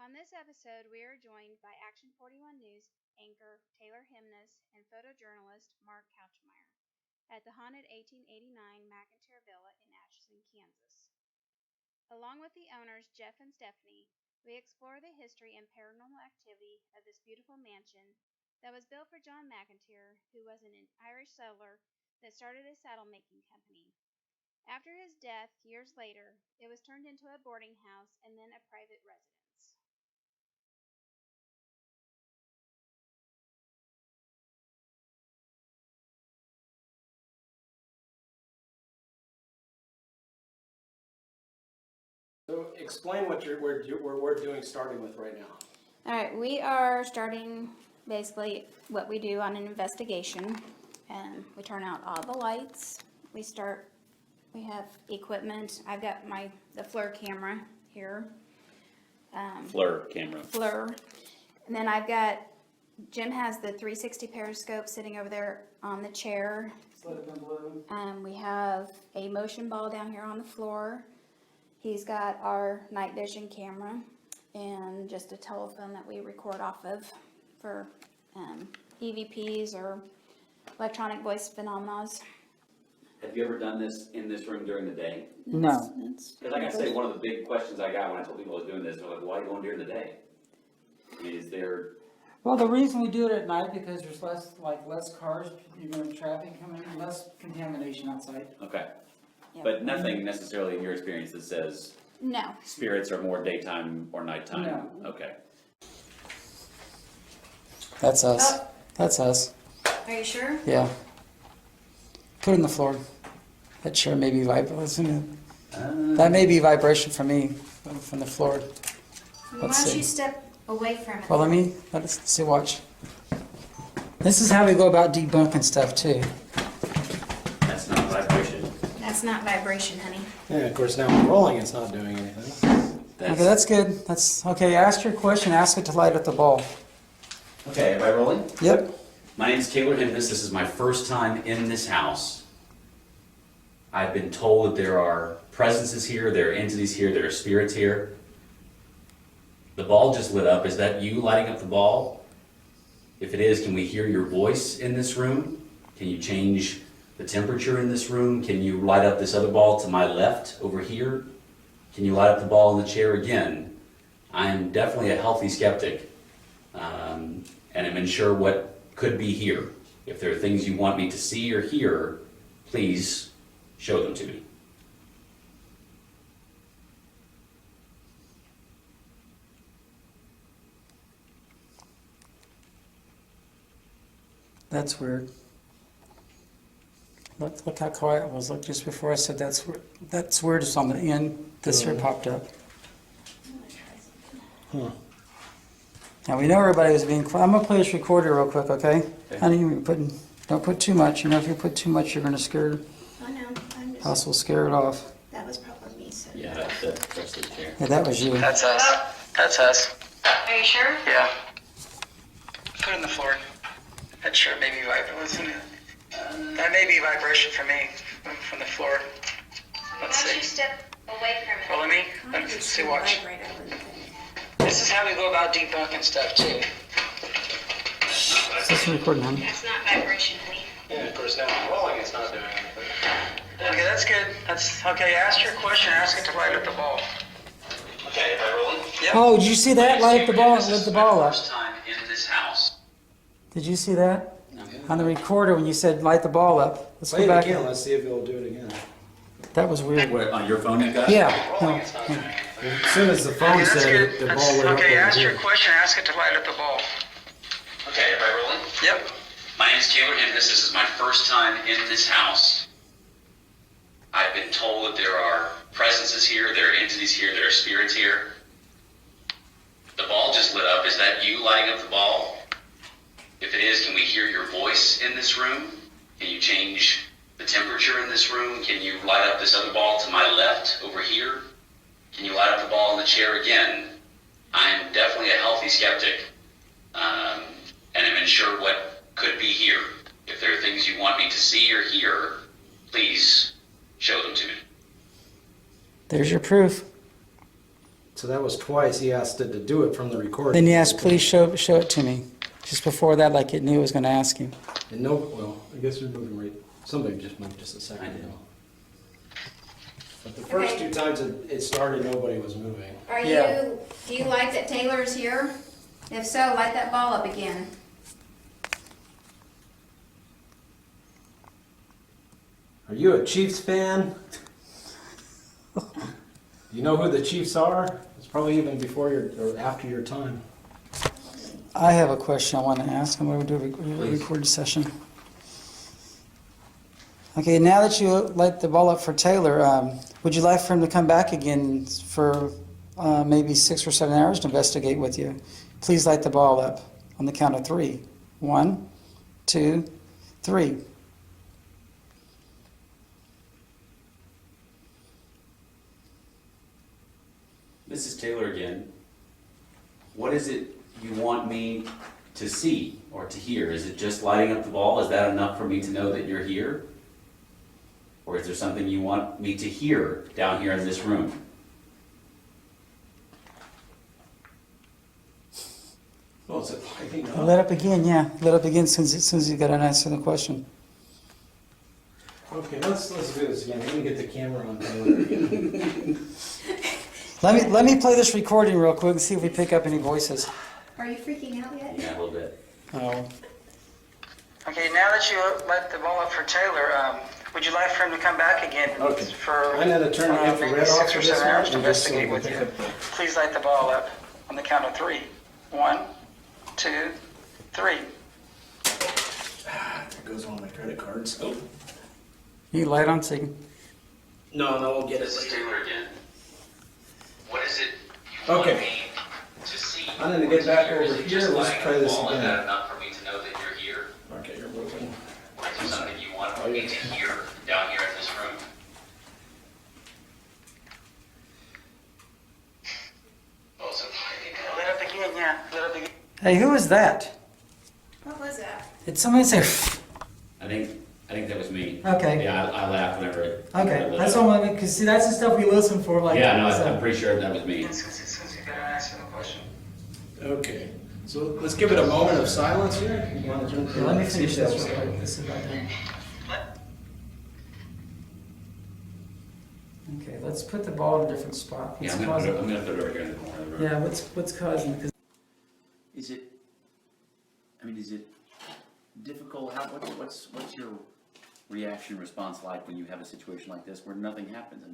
On this episode, we are joined by Action 41 News anchor Taylor Hemness and photojournalist Mark Kalchmeier at the haunted 1889 McInteer Villa in Atchison, Kansas. Along with the owners Jeff and Stephanie, we explore the history and paranormal activity of this beautiful mansion that was built for John McInteer, who was an Irish settler that started a saddle making company. After his death, years later, it was turned into a boarding house and then a private residence. So explain what we're doing, starting with right now. All right, we are starting basically what we do on an investigation, and we turn out all the lights. We have equipment. I've got the FLIR camera here. FLIR camera. FLIR. And then Jim has the 360 periscope sitting over there on the chair. We have a motion ball down here on the floor. He's got our night vision camera and just a telephone that we record off of for EVPs or electronic voice phenomena. Have you ever done this in this room during the day? No. Because like I say, one of the big questions I got when I told people I was doing this, they're like, why are you going during the day? I mean, is there... Well, the reason we do it at night because there's less cars, traffic coming, less contamination outside. Okay. Yep. But nothing necessarily in your experience that says No. spirits are more daytime or nighttime? No. Okay. That's us. Oh. That's us. Are you sure? Yeah. Put it on the floor. That chair may be vibration. That may be vibration from me, from the floor. Why Let's don't see. you step away from it? Well, let us see, watch. This is how we go about debunking stuff too. That's not vibration. That's not vibration, honey. Yeah, of course now we're rolling, it's not doing anything. Okay, that's good. That's okay. Ask your question. Ask it to light up the ball. Okay, am I rolling? Yep. My name's Taylor Hemness. This is my first time in this house. I've been told that there are presences here, there are entities here, there are spirits here. The ball just lit up. Is that you lighting up the ball? If it is, can we hear your voice in this room? Can you change the temperature in this room? Can you light up this other ball to my left over here? Can you light up the ball in the chair again? I'm definitely a healthy skeptic, and I'm unsure what could be here. If there are things you want me to see or hear, please show them to me. That's weird. Look how quiet it was. Look, just before I said that's weird. It's on the end. This here popped up. Huh. Now we know everybody was being quiet. I'm gonna play this recorder real quick, okay? Honey, don't put too much. You know, if you put too much, you're gonna scare. I know. House will scare it off. That was probably me. So. Yeah, that's the chair. Yeah, that was you. That's us. That's us. Are you sure? Yeah. Put it on the floor. That chair may be vibration. That may be vibration from me, from the floor. Let's Why don't you see. step away from it? Follow me? Let's see, watch. This is how we go about debunking stuff, too. Is this recording, honey? That's not vibration, honey. Yeah, of course now we're rolling, it's not doing anything. Okay, that's good. That's okay. Ask your question. Ask it to light up the ball. Okay, am I rolling? Yep. Oh, did you see that? Light up the ball and lit the ball up. First time in this house. Did you see that? On the recorder when you said light the ball up. Let's Play go it back. again, let's see if it'll do it again. That was weird. What, on your phone, you got? Yeah. Rolling, No, it's not yeah. doing anything. As soon as the phone Okay, that's said good. it, the That's- ball lit up. okay, over ask your here. question. Ask it to light up the ball. Okay, am I rolling? Yep. My name's Taylor Hemness. This is my first time in this house. I've been told that there are presences here, there are entities here, there are spirits here. The ball just lit up. Is that you lighting up the ball? If it is, can we hear your voice in this room? Can you change the temperature in this room? Can you light up this other ball to my left over here? Can you light up the ball in the chair again? I'm definitely a healthy skeptic, and I'm unsure what could be here. If there are things you want me to see or hear, please show them to me. There's your proof. So that was twice he asked it to do it from the recording. Then he asked, please show it to me. Just before that, like it knew it was going to ask him. And no, well, I guess you're moving right, somebody just moved just a second I did. ago. But the first Okay. two times it started, nobody was moving. Yeah. Do you like that Taylor's here? If so, light that ball up again. Are you a Chiefs fan? Do you know who the Chiefs are? It's probably even before your, or after your time. I have a question I want to ask. I'm going to do a Please. recorded session. Okay, now that you light the ball up for Taylor, would you like for him to come back again for maybe 6 or 7 hours to investigate with you? Please light the ball up on the count of 3. 1, 2, 3. Mrs. Taylor again. What is it you want me to see or to hear? Is it just lighting up the ball? Is that enough for me to know that you're here? Or is there something you want me to hear down here in this room? Oh, is it lighting up? Lit up again, yeah. Lit up again as soon as you got an answer to the question. Okay, let's do this again. Let me get the camera on Taylor again. Let me play this recording real quick and see if we pick up any voices. Are you freaking out yet? Yeah, a little bit. Oh. Okay, now that you light the ball up for Taylor, would you like for him to come back again Okay. for I'm gonna turn the maybe infrared off 6 or for this 7 hours one to and just so investigate we with pick you? up the- Please light the ball up on the count of 3. 1, 2, 3. There goes one of my credit cards. Oh. You light on so you can... No, we'll get it Mrs. later. Taylor again. What is it you Okay. want me to see? I'm gonna get back Or is over it here. just Let's lighting try up the this ball? Is again. that enough for me to know that you're here? Okay, you're moving. Or is there something you want me to hear down here in this room? Oh, so Lit up again, yeah. Lit up again. Hey, who is that? What was that? Did somebody say... I think that was me. Okay. Yeah, I laughed whenever it. Okay, lit that's up. all, because see, that's the stuff we listen for, like... Yeah, no, so- I'm pretty sure that was me. Since you got an answer to the question. Okay, so let's give it a moment of silence here. You wanna turn- Yeah, let me see if finish that this was- real quick. This is about done. Okay, let's put the ball in a different spot. Yeah, What's I'm causing... gonna put it right here in the corner of the room. Yeah, what's causing... Because Is it, is it difficult, what's your reaction, response like when you have a situation like this where nothing happens?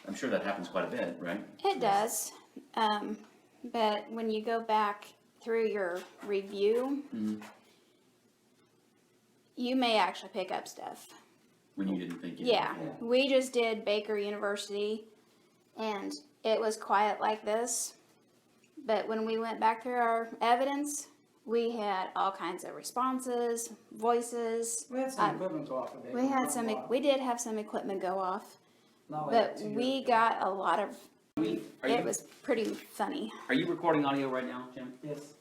I'm sure that happens quite a bit, right? It does, but when you go back through your review, you may actually pick up stuff. When you didn't think it. Yeah, we just did Baker University, and it was quiet like this. But when we went back through our evidence, we had all kinds of responses, voices. we had some equipment go off of it. We had some. We did have some equipment go off, Not like but 2 years we ago. got a lot of. Are It you, was pretty funny. are you recording audio right now, Jim? Yes.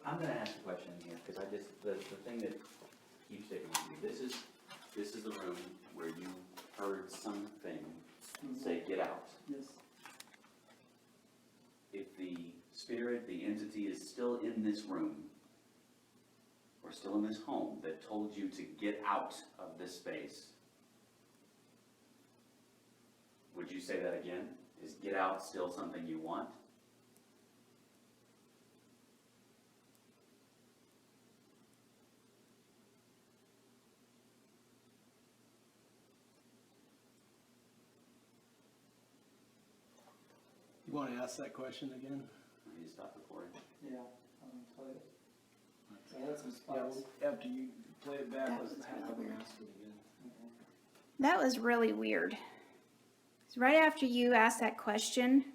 I'm gonna ask a question here, because the thing that keeps sticking with me, this is the room where you heard something say, get out. Yes. If the spirit, the entity is still in this room, or still in this home, that told you to get out of this space, would you say that again? Is get out still something you want? You wanna ask that question again? I need to stop recording. Yeah. Play it. So that's some Yeah, spots. after you play it back, That let's was have really them weird. ask it again. That was really weird. So right after you asked that question,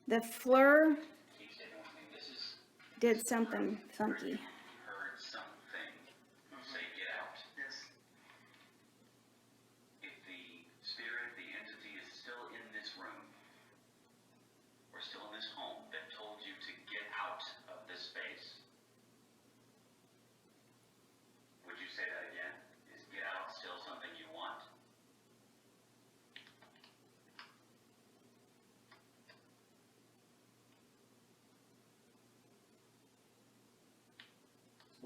the Fleur did something funky. Heard something say get out. Yes. If the spirit, the entity is still in this room, or still in this home, that told you to get out of this space, would you say that again? Is get out still something you want?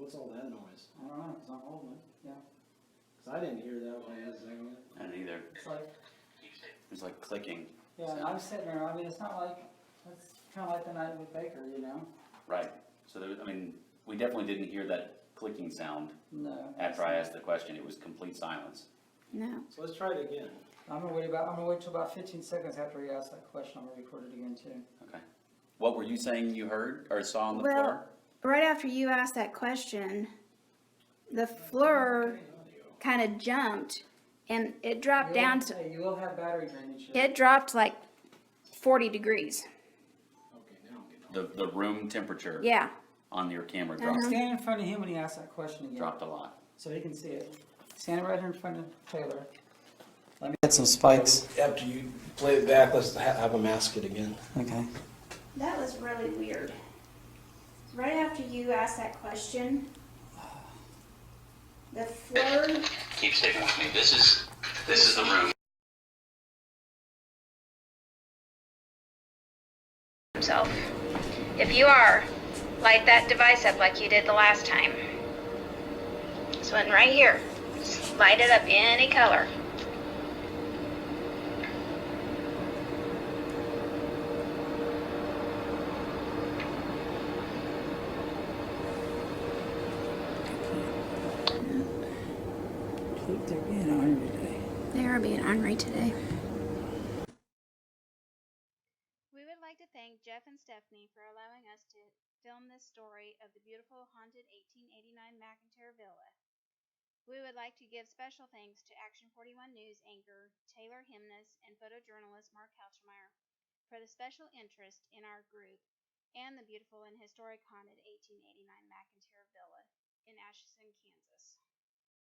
What's all that noise? I don't know, because I'm holding it, yeah. Because I didn't hear that when I was saying it. I didn't either. It's like, It was like clicking. yeah, and I'm sitting there, I mean, it's not like, it's kind of like the night with Baker, you know? Right. So there was, I mean, we definitely didn't hear that clicking sound No. after I asked the question. It was complete silence. No. So let's try it again. I'm gonna wait till about 15 seconds after he asks that question. I'm gonna record it again too. Okay. What were you saying you heard or saw on the Well, floor? right after you asked that question, the floor kind of jumped and it dropped down to, Hey, you will have battery drainage. it dropped like 40 degrees. Okay, now I'm getting The room temperature Yeah. on your camera dropped, Stand in front of him when he asks that question again. dropped a lot. So he can see it. Stand right here in front of Taylor. Let me get some spikes. After you play it back, let's have him ask it again. Okay. That was really weird. Right after you asked that question, the floor, Keep sticking with me. This is the room. so if you are, light that device up like you did the last time. This one right here. Just light it up any color. They're being ornery today. They are being ornery today. We would like to thank Jeff and Stephanie for allowing us to film this story of the beautiful haunted 1889 McInteer Villa. We would like to give special thanks to Action 41 News anchor Taylor Hemness and photojournalist Mark Kalchmeier for the special interest in our group and the beautiful and historic haunted 1889 McInteer Villa in Atchison, Kansas.